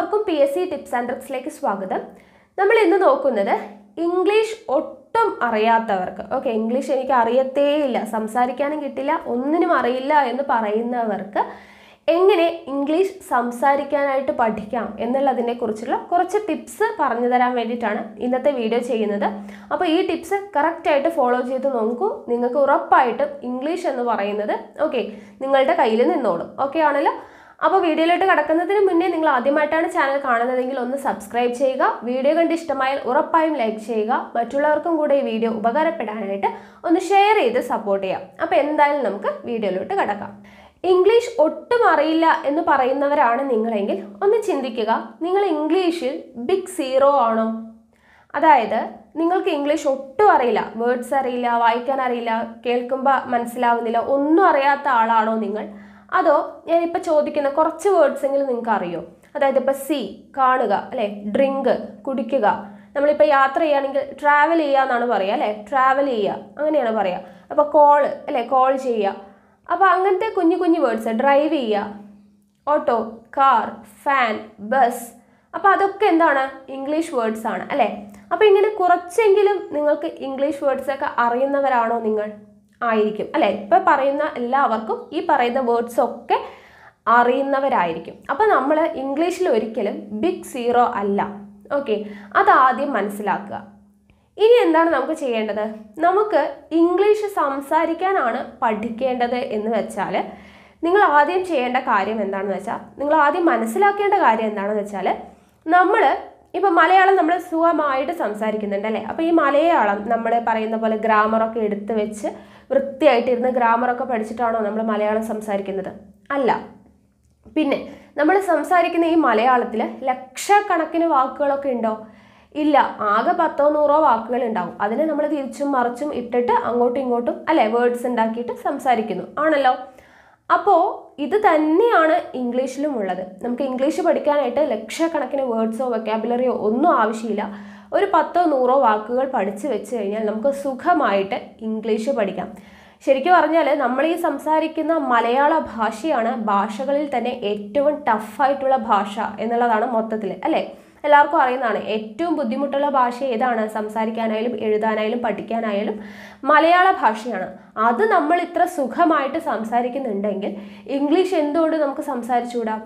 എല്ലാവർക്കും PSC tips and ട്രിക്സിലേക്ക് സ്വാഗതം. നമ്മൾ ഇന്ന് നോക്കുന്നത് ഇംഗ്ലീഷ് ഒട്ടും അറിയാത്തവർക്ക്, ഓക്കെ, ഇംഗ്ലീഷ് എനിക്ക് അറിയത്തേയില്ല, സംസാരിക്കാനും കിട്ടില്ല, ഒന്നിനും അറിയില്ല എന്ന് പറയുന്നവർക്ക് എങ്ങനെ ഇംഗ്ലീഷ് സംസാരിക്കാനായിട്ട് പഠിക്കാം എന്നുള്ളതിനെ കുറിച്ചുള്ള കുറച്ച് ടിപ്സ് പറഞ്ഞു തരാൻ വേണ്ടിയിട്ടാണ് ഇന്നത്തെ വീഡിയോ ചെയ്യുന്നത്. അപ്പോൾ ഈ ടിപ്സ് കറക്റ്റായിട്ട് ഫോളോ ചെയ്ത് നോക്കൂ, നിങ്ങൾക്ക് ഉറപ്പായിട്ടും ഇംഗ്ലീഷ് എന്ന് പറയുന്നത് ഓക്കെ നിങ്ങളുടെ കയ്യിൽ നിന്നോളും. ഓക്കെ ആണല്ലോ? അപ്പോൾ വീഡിയോയിലോട്ട് കടക്കുന്നതിന് മുന്നേ നിങ്ങൾ ആദ്യമായിട്ടാണ് ചാനൽ കാണുന്നതെങ്കിൽ ഒന്ന് സബ്സ്ക്രൈബ് ചെയ്യുക. വീഡിയോ കണ്ട് ഇഷ്ടമായാൽ ഉറപ്പായും ലൈക്ക് ചെയ്യുക. മറ്റുള്ളവർക്കും കൂടെ ഈ വീഡിയോ ഉപകാരപ്പെടാനായിട്ട് ഒന്ന് ഷെയർ ചെയ്ത് സപ്പോർട്ട് ചെയ്യാം. അപ്പോൾ എന്തായാലും നമുക്ക് വീഡിയോയിലോട്ട് കടക്കാം. ഇംഗ്ലീഷ് ഒട്ടും അറിയില്ല എന്ന് പറയുന്നവരാണ് നിങ്ങളെങ്കിൽ ഒന്ന് ചിന്തിക്കുക, നിങ്ങൾ ഇംഗ്ലീഷിൽ ബിഗ് സീറോ ആണോ? അതായത് നിങ്ങൾക്ക് ഇംഗ്ലീഷ് ഒട്ടും അറിയില്ല, വേർഡ്സ് അറിയില്ല, വായിക്കാൻ അറിയില്ല, കേൾക്കുമ്പോൾ മനസ്സിലാവുന്നില്ല, ഒന്നും അറിയാത്ത ആളാണോ നിങ്ങൾ? അതോ ഞാനിപ്പോൾ ചോദിക്കുന്ന കുറച്ച് വേർഡ്സ് എങ്കിലും നിങ്ങൾക്ക് അറിയോ? അതായത് ഇപ്പോൾ സീ കാണുക, അല്ലേ, ഡ്രിങ്ക് കുടിക്കുക, നമ്മളിപ്പോൾ യാത്ര ചെയ്യുകയാണെങ്കിൽ ട്രാവൽ ചെയ്യുക എന്നാണ് പറയുക, അല്ലേ, ട്രാവൽ ചെയ്യുക അങ്ങനെയാണ് പറയുക. അപ്പോൾ കോൾ, അല്ലേ, കോൾ ചെയ്യുക. അപ്പോൾ അങ്ങനത്തെ കുഞ്ഞു കുഞ്ഞു വേർഡ്സ്, ഡ്രൈവ് ചെയ്യുക, ഓട്ടോ, കാർ, ഫാൻ, ബസ്, അപ്പോൾ അതൊക്കെ എന്താണ്? ഇംഗ്ലീഷ് വേർഡ്സ് ആണ്, അല്ലേ? അപ്പോൾ ഇങ്ങനെ കുറച്ചെങ്കിലും നിങ്ങൾക്ക് ഇംഗ്ലീഷ് വേർഡ്സൊക്കെ അറിയുന്നവരാണോ നിങ്ങൾ? ആയിരിക്കും, അല്ലേ? ഇപ്പം പറയുന്ന എല്ലാവർക്കും ഈ പറയുന്ന വേർഡ്സ് ഒക്കെ അറിയുന്നവരായിരിക്കും. അപ്പോൾ നമ്മൾ ഇംഗ്ലീഷിൽ ഒരിക്കലും ബിഗ് സീറോ അല്ല. ഓക്കെ, അതാദ്യം മനസ്സിലാക്കുക. ഇനി എന്താണ് നമുക്ക് ചെയ്യേണ്ടത്? നമുക്ക് ഇംഗ്ലീഷ് സംസാരിക്കാനാണ് പഠിക്കേണ്ടത് എന്ന് വെച്ചാൽ നിങ്ങൾ ആദ്യം ചെയ്യേണ്ട കാര്യം എന്താണെന്ന് വെച്ചാൽ, നിങ്ങൾ ആദ്യം മനസ്സിലാക്കേണ്ട കാര്യം എന്താണെന്ന് വെച്ചാൽ, നമ്മൾ ഇപ്പോൾ മലയാളം നമ്മൾ സുഖമായിട്ട് സംസാരിക്കുന്നുണ്ട്, അല്ലേ? അപ്പോൾ ഈ മലയാളം നമ്മൾ പറയുന്ന പോലെ ഗ്രാമറൊക്കെ എടുത്ത് വെച്ച് വൃത്തിയായിട്ടിരുന്ന് ഗ്രാമറൊക്കെ പഠിച്ചിട്ടാണോ നമ്മൾ മലയാളം സംസാരിക്കുന്നത്? അല്ല. പിന്നെ നമ്മൾ സംസാരിക്കുന്ന ഈ മലയാളത്തിൽ ലക്ഷക്കണക്കിന് വാക്കുകളൊക്കെ ഉണ്ടോ? ഇല്ല, ആകെ 10-100 വാക്കുകൾ ഉണ്ടാവും. അതിനെ നമ്മൾ തിരിച്ചും മറിച്ചും ഇട്ടിട്ട് അങ്ങോട്ടും ഇങ്ങോട്ടും, അല്ലേ, വേർഡ്സ് ഉണ്ടാക്കിയിട്ട് സംസാരിക്കുന്നു, ആണല്ലോ? അപ്പോൾ ഇത് തന്നെയാണ് ഇംഗ്ലീഷിലും ഉള്ളത്. നമുക്ക് ഇംഗ്ലീഷ് പഠിക്കാനായിട്ട് ലക്ഷക്കണക്കിന് വേർഡ്സോ വൊക്കാബുലറിയോ ഒന്നും ആവശ്യമില്ല. ഒരു 10-100 വാക്കുകൾ പഠിച്ചു വെച്ച് കഴിഞ്ഞാൽ നമുക്ക് സുഖമായിട്ട് ഇംഗ്ലീഷ് പഠിക്കാം. ശരിക്കും പറഞ്ഞാൽ നമ്മൾ ഈ സംസാരിക്കുന്ന മലയാള ഭാഷയാണ് ഭാഷകളിൽ തന്നെ ഏറ്റവും ടഫായിട്ടുള്ള ഭാഷ എന്നുള്ളതാണ് മൊത്തത്തിൽ, അല്ലേ? എല്ലാവർക്കും അറിയുന്നതാണ്. ഏറ്റവും ബുദ്ധിമുട്ടുള്ള ഭാഷ ഏതാണ്? സംസാരിക്കാനായാലും എഴുതാനായാലും പഠിക്കാനായാലും മലയാള ഭാഷയാണ്. അത് നമ്മൾ ഇത്ര സുഖമായിട്ട് സംസാരിക്കുന്നുണ്ടെങ്കിൽ ഇംഗ്ലീഷ് എന്തുകൊണ്ട് നമുക്ക് സംസാരിച്ചുകൂടാ?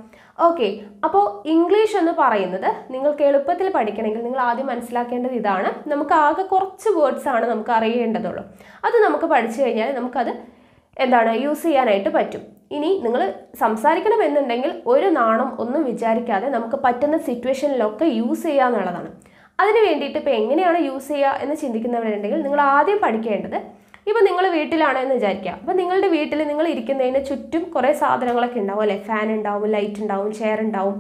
ഓക്കെ, അപ്പോൾ ഇംഗ്ലീഷ് എന്ന് പറയുന്നത് നിങ്ങൾക്ക് എളുപ്പത്തിൽ പഠിക്കണമെങ്കിൽ നിങ്ങൾ ആദ്യം മനസ്സിലാക്കേണ്ടത് ഇതാണ്. നമുക്ക് ആകെ കുറച്ച് വേർഡ്സ് ആണ് നമുക്ക് അറിയേണ്ടതുള്ളൂ. അത് നമുക്ക് പഠിച്ചു കഴിഞ്ഞാൽ നമുക്കത് എന്താണ് യൂസ് ചെയ്യാനായിട്ട് പറ്റും. ഇനി നിങ്ങൾ സംസാരിക്കണം എന്നുണ്ടെങ്കിൽ ഒരു നാണം ഒന്നും വിചാരിക്കാതെ നമുക്ക് പറ്റുന്ന സിറ്റുവേഷനിലൊക്കെ യൂസ് ചെയ്യുക എന്നുള്ളതാണ്. അതിന് വേണ്ടിയിട്ട് ഇപ്പോൾ എങ്ങനെയാണ് യൂസ് ചെയ്യുക എന്ന് ചിന്തിക്കുന്നവരുണ്ടെങ്കിൽ നിങ്ങൾ ആദ്യം പഠിക്കേണ്ടത്, ഇപ്പോൾ നിങ്ങൾ വീട്ടിലാണ് എന്ന് വിചാരിക്കുക. അപ്പോൾ നിങ്ങളുടെ വീട്ടിൽ നിങ്ങൾ ഇരിക്കുന്നതിന് ചുറ്റും കുറേ സാധനങ്ങളൊക്കെ ഉണ്ടാവും, അല്ലേ? ഫാൻ ഉണ്ടാവും, ലൈറ്റ് ഉണ്ടാവും, ചെയർ ഉണ്ടാവും,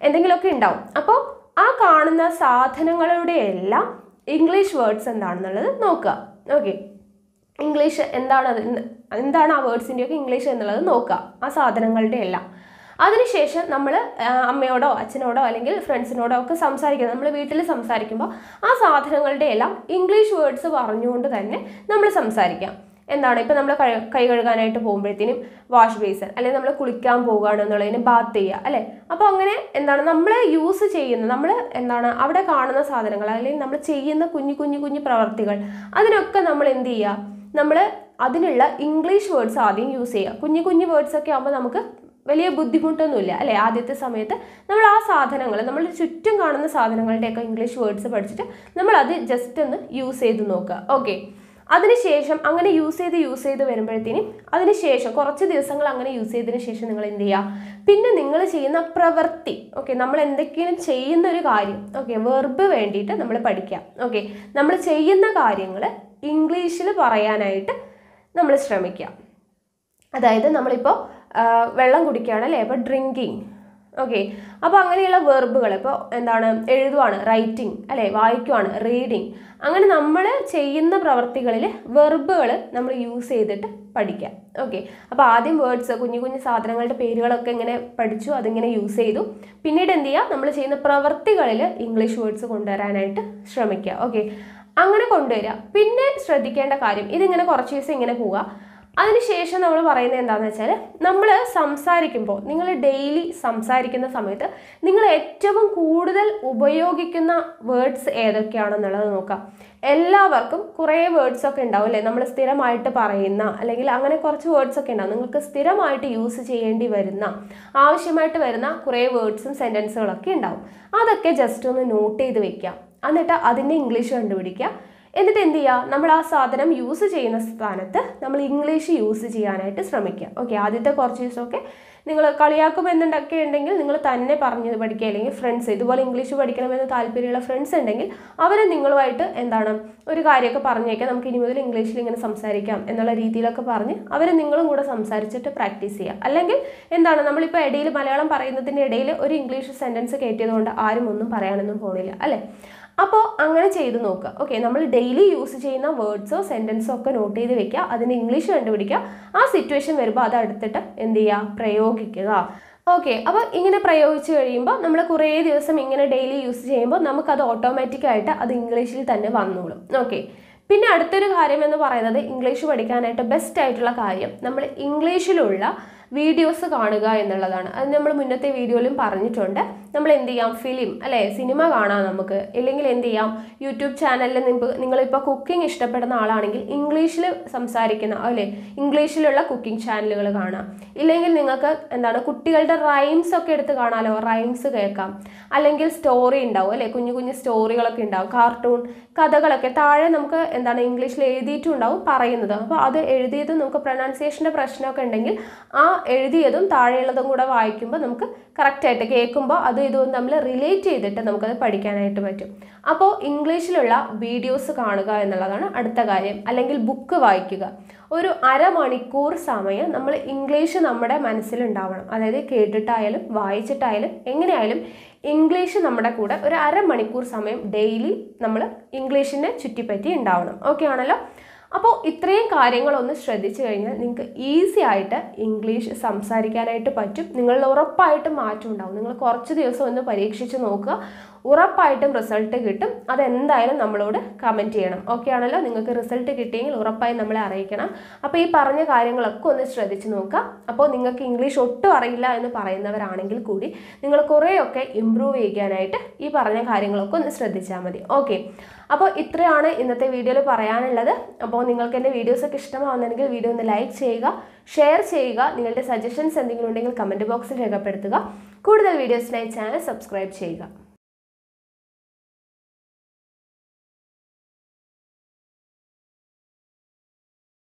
എന്തെങ്കിലുമൊക്കെ ഉണ്ടാവും. അപ്പോൾ ആ കാണുന്ന സാധനങ്ങളുടെ എല്ലാം ഇംഗ്ലീഷ് വേർഡ്സ് എന്താണെന്നുള്ളത് നോക്കുക. ഓക്കെ, ഇംഗ്ലീഷ് എന്താണ് ആ വേർഡ്സിൻ്റെയൊക്കെ ഇംഗ്ലീഷ് എന്നുള്ളത് നോക്കുക, ആ സാധനങ്ങളുടെ എല്ലാം. അതിനുശേഷം നമ്മൾ അമ്മയോടോ അച്ഛനോടോ അല്ലെങ്കിൽ ഫ്രണ്ട്സിനോടോ ഒക്കെ സംസാരിക്കുന്നത്, നമ്മൾ വീട്ടിൽ സംസാരിക്കുമ്പോൾ ആ സാധനങ്ങളുടെ എല്ലാം ഇംഗ്ലീഷ് വേർഡ്സ് പറഞ്ഞുകൊണ്ട് തന്നെ നമ്മൾ സംസാരിക്കാം. എന്താണ്, ഇപ്പോൾ നമ്മൾ കൈ കഴുകാനായിട്ട് പോകുമ്പോഴത്തേനും വാഷ് ബേസിൻ, അല്ലെങ്കിൽ നമ്മൾ കുളിക്കാൻ പോകുകയാണെന്നുള്ളതിന് ബാത്ത് ചെയ്യുക, അല്ലേ? അപ്പോൾ അങ്ങനെ എന്താണ് നമ്മൾ യൂസ് ചെയ്യുന്ന, നമ്മൾ എന്താണ് അവിടെ കാണുന്ന സാധനങ്ങൾ അല്ലെങ്കിൽ നമ്മൾ ചെയ്യുന്ന കുഞ്ഞു കുഞ്ഞു കുഞ്ഞു പ്രവർത്തികൾ, അതിനൊക്കെ നമ്മൾ എന്ത് ചെയ്യുക? നമ്മൾ അതിനുള്ള ഇംഗ്ലീഷ് വേർഡ്സ് ആദ്യം യൂസ് ചെയ്യുക. കുഞ്ഞു കുഞ്ഞു വേർഡ്സ് ഒക്കെ ആകുമ്പോൾ നമുക്ക് വലിയ ബുദ്ധിമുട്ടൊന്നുമില്ല, അല്ലേ? ആദ്യത്തെ സമയത്ത് നമ്മൾ ആ സാധനങ്ങൾ, നമ്മൾ ചുറ്റും കാണുന്ന സാധനങ്ങളുടെയൊക്കെ ഇംഗ്ലീഷ് വേർഡ്സ് പഠിച്ചിട്ട് നമ്മൾ അത് ജസ്റ്റ് ഒന്ന് യൂസ് ചെയ്ത് നോക്കുക. ഓക്കെ, അതിനുശേഷം അങ്ങനെ യൂസ് ചെയ്ത് വരുമ്പോഴത്തേനും അതിനുശേഷം കുറച്ച് ദിവസങ്ങൾ അങ്ങനെ യൂസ് ചെയ്തതിന് ശേഷം നിങ്ങൾ എന്ത് ചെയ്യുക? പിന്നെ നിങ്ങൾ ചെയ്യുന്ന പ്രവൃത്തി, ഓക്കെ, നമ്മൾ എന്തൊക്കെയും ചെയ്യുന്ന ഒരു കാര്യം, ഓക്കെ, വെർബ് വേണ്ടിയിട്ട് നമ്മൾ പഠിക്കാം. ഓക്കെ, നമ്മൾ ചെയ്യുന്ന കാര്യങ്ങൾ ഇംഗ്ലീഷിൽ പറയാനായിട്ട് നമ്മൾ ശ്രമിക്കുക. അതായത് നമ്മളിപ്പോൾ വെള്ളം കുടിക്കുകയാണ്, അല്ലേ? അപ്പോൾ ഡ്രിങ്കിങ്, ഓക്കെ. അപ്പോൾ അങ്ങനെയുള്ള വെർബുകൾ, ഇപ്പോൾ എന്താണ്, എഴുതുവാണ്, റൈറ്റിംഗ്, അല്ലേ, വായിക്കുവാണ്, റീഡിങ്, അങ്ങനെ നമ്മൾ ചെയ്യുന്ന പ്രവർത്തികളിൽ വെർബുകൾ നമ്മൾ യൂസ് ചെയ്തിട്ട് പഠിക്കാം. ഓക്കെ, അപ്പോൾ ആദ്യം വേർഡ്സ്, കുഞ്ഞു കുഞ്ഞു സാധനങ്ങളുടെ പേരുകളൊക്കെ ഇങ്ങനെ പഠിച്ചു, അതിങ്ങനെ യൂസ് ചെയ്തു. പിന്നീട് എന്ത് ചെയ്യുക? നമ്മൾ ചെയ്യുന്ന പ്രവർത്തികളിൽ ഇംഗ്ലീഷ് വേർഡ്സ് കൊണ്ടുവരാനായിട്ട് ശ്രമിക്കുക. ഓക്കെ, അങ്ങനെ കൊണ്ടുവരിക. പിന്നെ ശ്രദ്ധിക്കേണ്ട കാര്യം, ഇതിങ്ങനെ കുറച്ച് ദിവസം ഇങ്ങനെ പോവുക. അതിനുശേഷം നമ്മൾ പറയുന്നത് എന്താണെന്ന് വെച്ചാൽ നമ്മൾ സംസാരിക്കുമ്പോൾ നിങ്ങൾ ഡെയിലി സംസാരിക്കുന്ന സമയത്ത് നിങ്ങൾ ഏറ്റവും കൂടുതൽ ഉപയോഗിക്കുന്ന വേർഡ്സ് ഏതൊക്കെയാണെന്നുള്ളത് നോക്കാം. എല്ലാവർക്കും കുറേ വേർഡ്സൊക്കെ ഉണ്ടാവും അല്ലേ, നമ്മൾ സ്ഥിരമായിട്ട് പറയുന്ന അല്ലെങ്കിൽ അങ്ങനെ കുറച്ച് വേർഡ്സൊക്കെ ഉണ്ടാവും. നിങ്ങൾക്ക് സ്ഥിരമായിട്ട് യൂസ് ചെയ്യേണ്ടി വരുന്ന ആവശ്യമായിട്ട് വരുന്ന കുറേ വേർഡ്സും സെൻറ്റൻസുകളൊക്കെ ഉണ്ടാവും. അതൊക്കെ ജസ്റ്റ് ഒന്ന് നോട്ട് ചെയ്ത് വെക്കുക. എന്നിട്ട് അതിൻ്റെ ഇംഗ്ലീഷ് കണ്ടുപിടിക്കുക. എന്നിട്ട് എന്ത് ചെയ്യുക, നമ്മൾ ആ സാധനം യൂസ് ചെയ്യുന്ന സ്ഥാനത്ത് നമ്മൾ ഇംഗ്ലീഷ് യൂസ് ചെയ്യാനായിട്ട് ശ്രമിക്കുക. ഓക്കെ, ആദ്യത്തെ കുറച്ച് ദിവസമൊക്കെ നിങ്ങൾ കളിയാക്കുമെന്നുണ്ടൊക്കെ ഉണ്ടെങ്കിൽ നിങ്ങൾ തന്നെ പറഞ്ഞ് പഠിക്കുക. അല്ലെങ്കിൽ ഫ്രണ്ട്സ് ഇതുപോലെ ഇംഗ്ലീഷ് പഠിക്കണമെന്ന് താല്പര്യമുള്ള ഫ്രണ്ട്സ് ഉണ്ടെങ്കിൽ അവരെ നിങ്ങളുമായിട്ട് എന്താണ് ഒരു കാര്യമൊക്കെ പറഞ്ഞേക്കാം, നമുക്ക് ഇനി മുതൽ ഇംഗ്ലീഷിൽ ഇങ്ങനെ സംസാരിക്കാം എന്നുള്ള രീതിയിലൊക്കെ പറഞ്ഞ് അവരെ നിങ്ങളും കൂടെ സംസാരിച്ചിട്ട് പ്രാക്ടീസ് ചെയ്യുക. അല്ലെങ്കിൽ എന്താണ് നമ്മളിപ്പോൾ ഇടയിൽ മലയാളം പറയുന്നതിൻ്റെ ഇടയിൽ ഒരു ഇംഗ്ലീഷ് സെൻറ്റൻസ് കയറ്റിയതുകൊണ്ട് ആരും ഒന്നും പറയാനൊന്നും പോണില്ല അല്ലേ. അപ്പോൾ അങ്ങനെ ചെയ്ത് നോക്കുക. ഓക്കെ, നമ്മൾ ഡെയിലി യൂസ് ചെയ്യുന്ന വേർഡ്സോ സെൻറ്റൻസോ ഒക്കെ നോട്ട് ചെയ്ത് വെക്കുക. അതിന് ഇംഗ്ലീഷ് കണ്ടുപിടിക്കുക. ആ സിറ്റുവേഷൻ വരുമ്പോൾ അത് എടുത്തിട്ട് എന്ത് ചെയ്യുക, പ്രയോഗിക്കുക. ഓക്കെ, അപ്പോൾ ഇങ്ങനെ പ്രയോഗിച്ച് കഴിയുമ്പോൾ നമ്മൾ കുറേ ദിവസം ഇങ്ങനെ ഡെയിലി യൂസ് ചെയ്യുമ്പോൾ നമുക്കത് ഓട്ടോമാറ്റിക്കായിട്ട് അത് ഇംഗ്ലീഷിൽ തന്നെ വന്നോളും. ഓക്കെ, പിന്നെ അടുത്തൊരു കാര്യം എന്ന് പറയുന്നത് ഇംഗ്ലീഷ് പഠിക്കാനായിട്ട് ബെസ്റ്റ് ആയിട്ടുള്ള കാര്യം നമ്മൾ ഇംഗ്ലീഷിലുള്ള വീഡിയോസ് കാണുക എന്നുള്ളതാണ്. അത് നമ്മൾ മുന്നത്തെ വീഡിയോയിലും പറഞ്ഞിട്ടുണ്ട്. നമ്മൾ എന്ത് ചെയ്യാം, ഫിലിം അല്ലേ, സിനിമ കാണാം നമുക്ക്. ഇല്ലെങ്കിൽ എന്ത് ചെയ്യാം, യൂട്യൂബ് ചാനലിൽ നിങ്ങളിപ്പോൾ കുക്കിംഗ് ഇഷ്ടപ്പെടുന്ന ആളാണെങ്കിൽ ഇംഗ്ലീഷിൽ സംസാരിക്കുന്ന അല്ലേ ഇംഗ്ലീഷിലുള്ള കുക്കിംഗ് ചാനലുകൾ കാണാം. ഇല്ലെങ്കിൽ നിങ്ങൾക്ക് എന്താണ് കുട്ടികളുടെ റൈംസ് ഒക്കെ എടുത്ത് കാണാമല്ലോ, റൈംസ് കേൾക്കാം. അല്ലെങ്കിൽ സ്റ്റോറി ഉണ്ടാവും അല്ലേ, കുഞ്ഞു കുഞ്ഞു സ്റ്റോറികളൊക്കെ ഉണ്ടാവും, കാർട്ടൂൺ കഥകളൊക്കെ താഴെ നമുക്ക് എന്താണ് ഇംഗ്ലീഷിൽ എഴുതിയിട്ടും ഉണ്ടാവും പറയുന്നത്. അപ്പോൾ അത് എഴുതിയത് നമുക്ക് പ്രൊനൗൺസിയേഷൻ്റെ പ്രശ്നമൊക്കെ ഉണ്ടെങ്കിൽ ആ എഴുതിയതും താഴെയുള്ളതും കൂടെ വായിക്കുമ്പോൾ നമുക്ക് കറക്റ്റായിട്ട് കേൾക്കുമ്പോൾ അതും ഇതും നമ്മൾ റിലേറ്റ് ചെയ്തിട്ട് നമുക്കത് പഠിക്കാനായിട്ട് പറ്റും. അപ്പോൾ ഇംഗ്ലീഷിലുള്ള വീഡിയോസ് കാണുക എന്നുള്ളതാണ് അടുത്ത കാര്യം. അല്ലെങ്കിൽ ബുക്ക് വായിക്കുക. ഒരു അരമണിക്കൂർ സമയം നമ്മൾ ഇംഗ്ലീഷ് നമ്മുടെ മനസ്സിലുണ്ടാവണം. അതായത് കേട്ടിട്ടായാലും വായിച്ചിട്ടായാലും എങ്ങനെയായാലും ഇംഗ്ലീഷ് നമ്മുടെ കൂടെ ഒരു അരമണിക്കൂർ സമയം ഡെയിലി നമ്മൾ ഇംഗ്ലീഷിനെ ചുറ്റിപ്പറ്റി ഉണ്ടാവണം. ഓക്കെ ആണല്ലോ. അപ്പോൾ ഇത്രയും കാര്യങ്ങളൊന്ന് ശ്രദ്ധിച്ചു കഴിഞ്ഞാൽ നിങ്ങൾക്ക് ഈസി ആയിട്ട് ഇംഗ്ലീഷ് സംസാരിക്കാനായിട്ട് പറ്റും. നിങ്ങളിൽ ഉറപ്പായിട്ടും മാറ്റം ഉണ്ടാവും. നിങ്ങൾ കുറച്ച് ദിവസം ഒന്ന് പരീക്ഷിച്ച് നോക്കുക, ഉറപ്പായിട്ടും റിസൾട്ട് കിട്ടും. അതെന്തായാലും നമ്മളോട് കമൻറ്റ് ചെയ്യണം. ഓക്കെ ആണല്ലോ. നിങ്ങൾക്ക് റിസൾട്ട് കിട്ടിയെങ്കിൽ ഉറപ്പായും നമ്മളെ അറിയിക്കണം. അപ്പോൾ ഈ പറഞ്ഞ കാര്യങ്ങളൊക്കെ ഒന്ന് ശ്രദ്ധിച്ച് നോക്കുക. അപ്പോൾ നിങ്ങൾക്ക് ഇംഗ്ലീഷ് ഒട്ടും അറിയില്ല എന്ന് പറയുന്നവരാണെങ്കിൽ കൂടി നിങ്ങൾ കുറേയൊക്കെ ഇമ്പ്രൂവ് ചെയ്യാനായിട്ട് ഈ പറഞ്ഞ കാര്യങ്ങളൊക്കെ ഒന്ന് ശ്രദ്ധിച്ചാൽ മതി. ഓക്കെ, അപ്പോൾ ഇത്രയാണ് ഇന്നത്തെ വീഡിയോയിൽ പറയാനുള്ളത്. അപ്പോൾ നിങ്ങൾക്ക് എൻ്റെ വീഡിയോസൊക്കെ ഇഷ്ടമാവുന്നുണ്ടെങ്കിൽ വീഡിയോ ഒന്ന് ലൈക്ക് ചെയ്യുക, ഷെയർ ചെയ്യുക. നിങ്ങളുടെ സജഷൻസ് എന്തെങ്കിലും ഉണ്ടെങ്കിൽ കമൻറ്റ് ബോക്സിൽ രേഖപ്പെടുത്തുക. കൂടുതൽ വീഡിയോസിനായി ചാനൽ സബ്സ്ക്രൈബ് ചെയ്യുക.